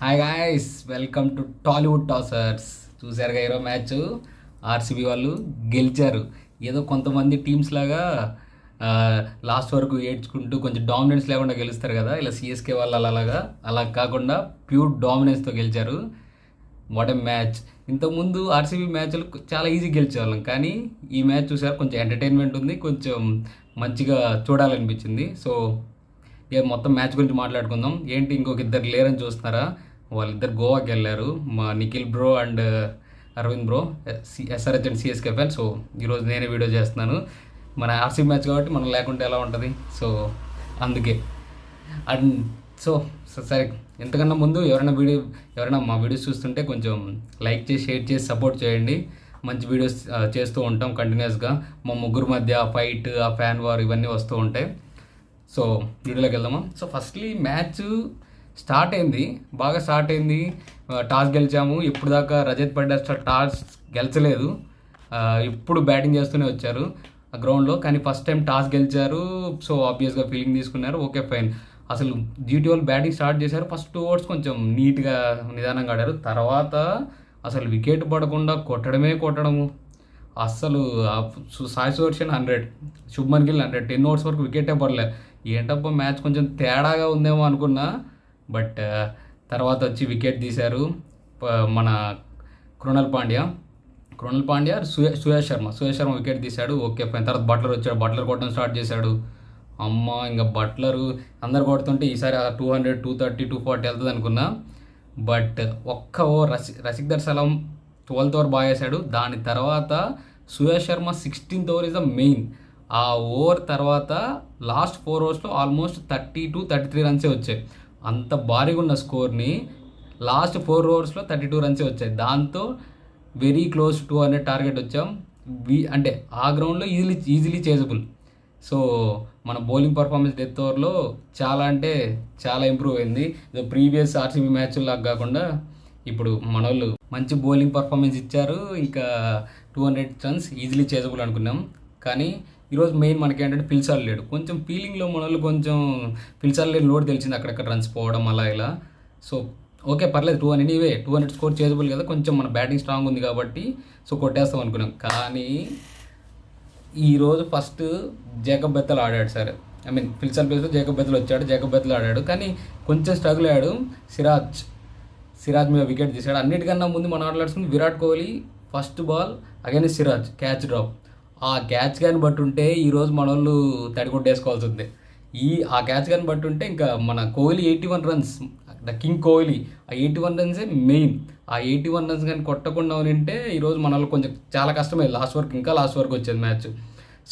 Hi guys, welcome to Tollywood tossers. చూసారుగా ఈరోజు match RCB వాళ్ళు గెలిచారు. ఏదో కొంతమంది టీమ్స్ లాగా లాస్ట్ వరకు ఏడ్చుకుంటూ కొంచెం డామినెన్స్ లేకుండా గెలుస్తారు కదా, ఇలా సిఎస్కే వాళ్ళు అలా కాకుండా ప్యూర్ డామినెన్స్తో గెలిచారు. What a match! ఇంతకుముందు ఆర్సీబీ మ్యాచ్లు చాలా ఈజీ గెలిచేవాళ్ళం, కానీ ఈ మ్యాచ్ చూసారు, కొంచెం ఎంటర్టైన్మెంట్ ఉంది, కొంచెం మంచిగా చూడాలనిపించింది. సో మొత్తం మ్యాచ్ గురించి మాట్లాడుకుందాం. ఏంటి ఇంకొక ఇద్దరు లేరని చూస్తున్నారా? వాళ్ళిద్దరు గోవాకి వెళ్ళారు, మా Nikhil bro and Aravind bro, SRH and CSK fan. So ఈరోజు నేనే వీడియో చేస్తున్నాను. మన ఆర్సీబీ మ్యాచ్ కాబట్టి మనం లేకుంటే ఎలా ఉంటుంది, సో అందుకే. అండ్ సో సరే, ఎంతకన్నా ముందు ఎవరైనా మా వీడియోస్ చూస్తుంటే కొంచెం లైక్ చేసి, షేర్ చేసి సపోర్ట్ చేయండి. మంచి వీడియోస్ చేస్తూ ఉంటాం కంటిన్యూస్గా. మా ముగ్గురు మధ్య ఫైట్, ఆ ఫ్యాన్ వార్ ఇవన్నీ వస్తూ ఉంటాయి. సో వీడియోలోకి వెళ్దామా. సో ఫస్ట్లీ మ్యాచ్ బాగా స్టార్ట్ అయింది. టాస్ గెలిచాము. ఇప్పుడు దాకా రజత్ పడ్డార్ టాస్ గెలిచలేదు, ఇప్పుడు బ్యాటింగ్ చేస్తూనే వచ్చారు ఆ గ్రౌండ్లో. కానీ ఫస్ట్ టైం టాస్ గెలిచారు, సో ఆబ్వియస్గా ఫీలింగ్ తీసుకున్నారు. Okay fine. అసలు జీటీ వాళ్ళు బ్యాటింగ్ స్టార్ట్ చేశారు. ఫస్ట్ 2 ఓవర్స్ కొంచెం నీట్గా నిదానంగా ఆడారు. తర్వాత అసలు వికెట్ పడకుండా కొట్టడము. అస్సలు సాయి సుదర్శన్ 100, శుభ్మన్ గిల్ 100, 10 ఓవర్స్ వరకు వికెటే పడలే. ఏంటబ్బా మ్యాచ్ కొంచెం తేడాగా ఉందేమో అనుకున్నా, బట్ తర్వాత వచ్చి వికెట్ తీశారు మన కృణాల్ పాండ్యా, సుయేష్ శర్మ వికెట్ తీశాడు. Okay fine. తర్వాత బట్లర్ వచ్చాడు, బట్లర్ కొట్టడం స్టార్ట్ చేశాడు. అమ్మ, ఇంకా బట్లరు అందరు కొడుతుంటే ఈసారి 200, 230, 240 వెళ్తుంది అనుకున్నా, బట్ ఒక్క ఓవర్ రసిక్దర్ సలాం 12th ఓవర్ బాగా వేశాడు. దాని తర్వాత Suyash Sharma 16th over is the main. ఆ ఓవర్ తర్వాత లాస్ట్ 4 ఓవర్స్లో ఆల్మోస్ట్ 32, 33 రన్సే వచ్చాయి. అంత భారీగా ఉన్న స్కోర్ని లాస్ట్ 4 ఓవర్స్లో 32 రన్సే వచ్చాయి. దాంతో వెరీ క్లోజ్ 200 టార్గెట్ వచ్చాం. అంటే ఆ గ్రౌండ్లో ఈజీలీ చేజబుల్. సో మన బౌలింగ్ పర్ఫార్మెన్స్ డెత్ ఓవర్లో చాలా అంటే చాలా ఇంప్రూవ్ అయింది. ప్రీవియస్ ఆర్సీబీ మ్యాచ్లాగా కాకుండా ఇప్పుడు మన వాళ్ళు మంచి బౌలింగ్ పర్ఫార్మెన్స్ ఇచ్చారు. ఇంకా 200 రన్స్ ఈజీలీ చేజబుల్ అనుకున్నాం. కానీ ఈరోజు మెయిన్ మనకి ఏంటంటే ఫిల్సాల్ లేడు. కొంచెం ఫీలింగ్లో మన వాళ్ళు కొంచెం ఫిల్సాల్ లేని లోడ్ తెలిసింది, అక్కడక్కడ రన్స్ పోవడం అలా ఇలా. సో ఓకే పర్లేదు, 200 స్కోర్ చేజబుల్ కదా, కొంచెం మన బ్యాటింగ్ స్ట్రాంగ్ ఉంది కాబట్టి సో కొట్టేస్తాం అనుకున్నాం. కానీ ఈరోజు ఫస్ట్ జేకబ్ బెత్తల్ ఆడాడు. సరే, ఫిల్సాల్ ప్లేస్లో జేకబ్ బెత్తల్ ఆడాడు, కానీ కొంచెం స్ట్రగుల్ అయ్యాడు. సిరాజ్ మీద వికెట్ తీశాడు. అన్నిటికన్నా ముందు మనం ఆటలాడుతుంది Virat Kohli first ball against Siraj catch drop. ఆ క్యాచ్ కానీ బట్టి ఉంటే ఈరోజు మన వాళ్ళు తడికొట్టేసుకోవాల్సి ఉంది. ఆ క్యాచ్ కానీ బట్టి ఉంటే ఇంకా మన Kohli 81 runs, the king Kohli, ఆ 81 రన్సే మెయిన్. ఆ 81 రన్స్ కానీ కొట్టకుండా ఉంటే ఈరోజు మన వాళ్ళు కొంచెం చాలా కష్టమైంది. లాస్ట్ వరకు వచ్చేది match.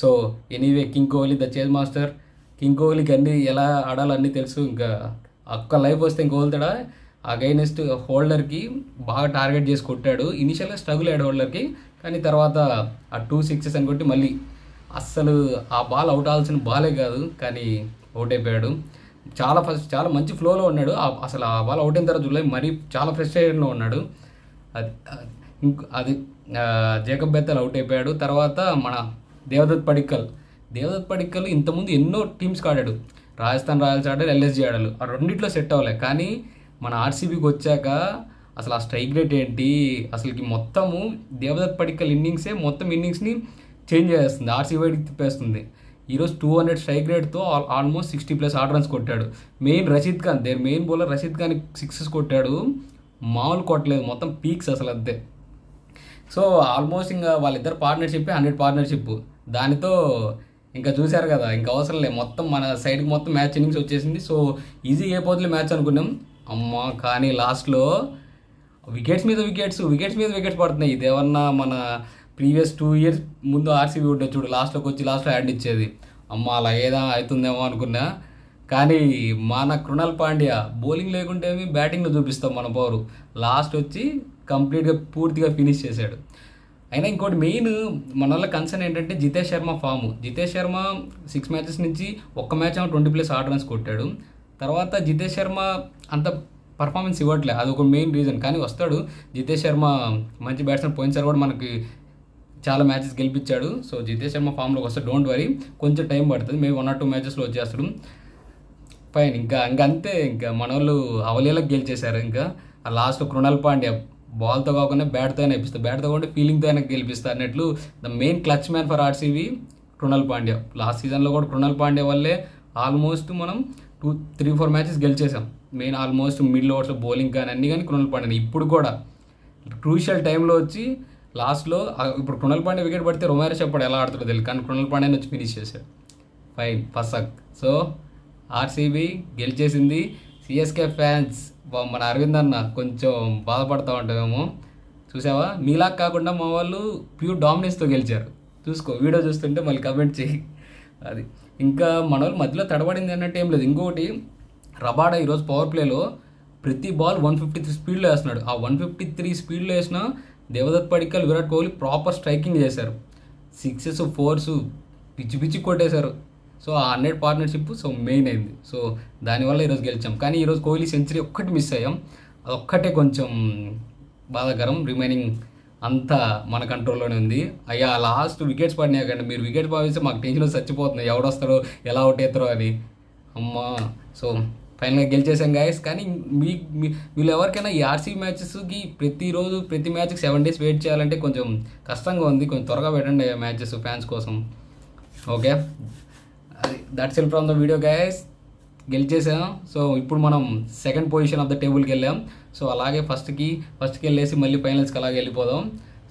So anyway, king Kohli the chase master. King కోహ్లీకి అన్నీ ఎలా ఆడాలో అన్నీ తెలుసు. ఇంకా ఒక్క లైఫ్ వస్తే ఇంక వదులుతాడా. అగైనెస్ట్ హోల్డర్కి బాగా టార్గెట్ చేసి కొట్టాడు. ఇనిషియల్గా స్ట్రగుల్ అయ్యాడు హోల్డర్కి, కానీ తర్వాత ఆ 2 సిక్సెస్ అని కొట్టి మళ్ళీ అస్సలు ఆ బాల్ అవుట్ అవ్వాల్సిన బాలే కాదు, కానీ అవుట్ అయిపోయాడు. చాలా మంచి ఫ్లోలో ఉన్నాడు. అసలు ఆ బాల్ అవుట్ అయిన తర్వాత జూలై మరీ చాలా ఫ్రస్ట్రేషన్లో ఉన్నాడు. అది జేకబ్ బెత్తల్ అవుట్ అయిపోయాడు. తర్వాత మన దేవదత్ పడిక్కల్ ఇంతకుముందు ఎన్నో టీమ్స్కి ఆడాడు. రాజస్థాన్ రాయల్స్ ఆడాడు, ఎల్ఎస్జీ ఆడాడు. ఆ రెండిట్లో సెట్ అవ్వలే. కానీ మన ఆర్సీబీకి వచ్చాక అసలు ఆ స్ట్రైక్ రేట్ ఏంటి, అసలుకి మొత్తము దేవదత్ పడిక్కల్ ఇన్నింగ్స్ని చేంజ్ చేస్తుంది, ఆర్సీబీ వైపుకి తిప్పేస్తుంది. ఈరోజు 200 స్ట్రైక్ రేట్తో ఆల్మోస్ట్ 60+ ఆర్డర్ రన్స్ కొట్టాడు. మెయిన్ బౌలర్ రషీద్ ఖాన్ 6 కొట్టాడు. మామూలు కొట్టలేదు, మొత్తం పీక్స్ అసలు అంతే. సో ఆల్మోస్ట్ ఇంకా వాళ్ళిద్దరు 100 పార్ట్నర్షిప్. దానితో ఇంకా చూశారు కదా, ఇంకా అవసరం లేదు, మొత్తం మన సైడ్కి మొత్తం మ్యాచ్ ఇన్నింగ్స్ వచ్చేసింది. సో ఈజీ అయిపోతుంది మ్యాచ్ అనుకున్నాం. కానీ లాస్ట్లో వికెట్స్ మీద వికెట్స్ పడుతున్నాయి. ఇదేమన్నా మన ప్రీవియస్ 2 ఇయర్స్ ముందు ఆర్సీబీ ఉంటే చూడు, లాస్ట్లో యాడ్ ఇచ్చేది. అలా ఏదో అవుతుందేమో అనుకున్నా. కానీ మన కృణాల్ పాండ్యా బౌలింగ్ లేకుంటే బ్యాటింగ్లో చూపిస్తాం మన పవరు. లాస్ట్ వచ్చి కంప్లీట్గా పూర్తిగా ఫినిష్ చేశాడు. అయినా ఇంకోటి మెయిన్ మన వల్ల కన్సర్న్ ఏంటంటే జితేష్ శర్మ ఫాము. జితేష్ శర్మ 6 మ్యాచెస్ నుంచి ఒక్క మ్యాచ్ 20+ ఆర్డర్ రన్స్ కొట్టాడు. తర్వాత జితేష్ శర్మ అంత పర్ఫార్మెన్స్ ఇవ్వట్లే, అది ఒక మెయిన్ రీజన్. కానీ వస్తాడు జితేష్ శర్మ, మంచి బ్యాట్స్మెన్. పోయినసారి కూడా మనకి చాలా మ్యాచెస్ గెలిపించాడు. సో జితేష్ శర్మ ఫామ్లోకి వస్తే డోంట్ వరీ, కొంచెం టైం పడుతుంది, మేబీ 1 or 2 మ్యాచెస్లో వచ్చేస్తాడు. ఫైన్. ఇంకా అంతే. ఇంకా మనోళ్ళు అవలీలకు గెలిచేశారు. ఇంకా ఆ లాస్ట్ కృణాల్ పాండ్యా బాల్తో కాకుండా బ్యాట్తో అయినా ఇప్పిస్తారు, బ్యాట్తో కాకుండా ఫీలింగ్తో అయినా గెలిపిస్తారు అన్నట్లు the main clutch man for RCB Krunal Pandya. Last సీజన్లో కూడా కృణాల్ పాండ్యా వల్లే ఆల్మోస్ట్ మనం 2-3-4 మ్యాచెస్ గెలిచేసాం. మెయిన్ ఆల్మోస్ట్ మిడిల్ ఓవర్స్లో బౌలింగ్ కానీ అన్ని కానీ కృణాల్ పాండ్యా. ఇప్పుడు కూడా క్రూషియల్ టైంలో వచ్చి లాస్ట్లో ఇప్పుడు కృణాల్ పాండ్యా వికెట్ పడితే రొమారో చెప్పాడు ఎలా ఆడుతుందో తెలియదు, కానీ కృణాల్ పాండ్యాని వచ్చి ఫినిష్ చేశాడు. ఫైన్ ఫసక్. సో ఆర్సీబీ గెలిచేసింది. సిఎస్కే ఫ్యాన్స్ మన అరవింద్ అన్న కొంచెం బాధపడతా ఉంటామేమో, చూసావా మీలా కాకుండా మా వాళ్ళు ప్యూర్ డామినెన్స్తో గెలిచారు. చూసుకో వీడియో చూస్తుంటే మళ్ళీ కమెంట్ చేయి. అది ఇంకా మన వాళ్ళు మధ్యలో తడబడింది అన్నట్టు ఏం లేదు. ఇంకొకటి రబాడా ఈరోజు పవర్ ప్లేలో ప్రతి బాల్ 153 స్పీడ్లో వేస్తున్నాడు. ఆ 153 స్పీడ్లో వేసిన దేవదత్ పడిక్కల్, విరాట్ కోహ్లీ ప్రాపర్ స్ట్రైకింగ్ చేశారు. 6s 4s పిచ్చి కొట్టేశారు. సో ఆ 100 పార్ట్నర్షిప్ సో మెయిన్ అయింది. సో దానివల్ల ఈరోజు గెలిచాం. కానీ ఈరోజు కోహ్లీ సెంచరీ ఒక్కటి మిస్ అయ్యాం, అదొక్కటే కొంచెం బాధాకరం. రిమైనింగ్ అంతా మన కంట్రోల్లోనే ఉంది. అయ్యా లాస్ట్ వికెట్స్ పడినాయి కండి, మీరు వికెట్ భావిస్తే మాకు టెన్షన్ చచ్చిపోతుంది, ఎవడొస్తారో ఎలా అవుట్ అవుతారో అని. అమ్మా. సో ఫైనల్గా గెలిచేసాం గాయస్. కానీ వీళ్ళు ఎవరికైనా ఈ ఆర్సీబీ మ్యాచెస్కి ప్రతిరోజు ప్రతి మ్యాచ్కి 7 days వెయిట్ చేయాలంటే కొంచెం కష్టంగా ఉంది. కొంచెం త్వరగా పెట్టండి మ్యాచెస్ ఫ్యాన్స్ కోసం. ఓకే, అది that's it from the video guys. గెలిచేసాం. సో ఇప్పుడు మనం సెకండ్ పొజిషన్ ఆఫ్ ద టేబుల్కి వెళ్ళాం. సో అలాగే ఫస్ట్కి వెళ్ళేసి మళ్ళీ ఫైనల్స్కి అలాగే వెళ్ళిపోదాం.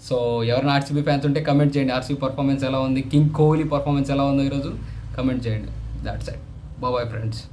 సో ఎవరైనా ఆర్సీబీ ఫ్యాన్స్ ఉంటే కమెంట్ చేయండి, ఆర్సీబీ పర్ఫార్మెన్స్ ఎలా ఉంది, కింగ్ కోహ్లీ పర్ఫార్మెన్స్ ఎలా ఉందో ఈరోజు కమెంట్ చేయండి. That's it. Bye friends.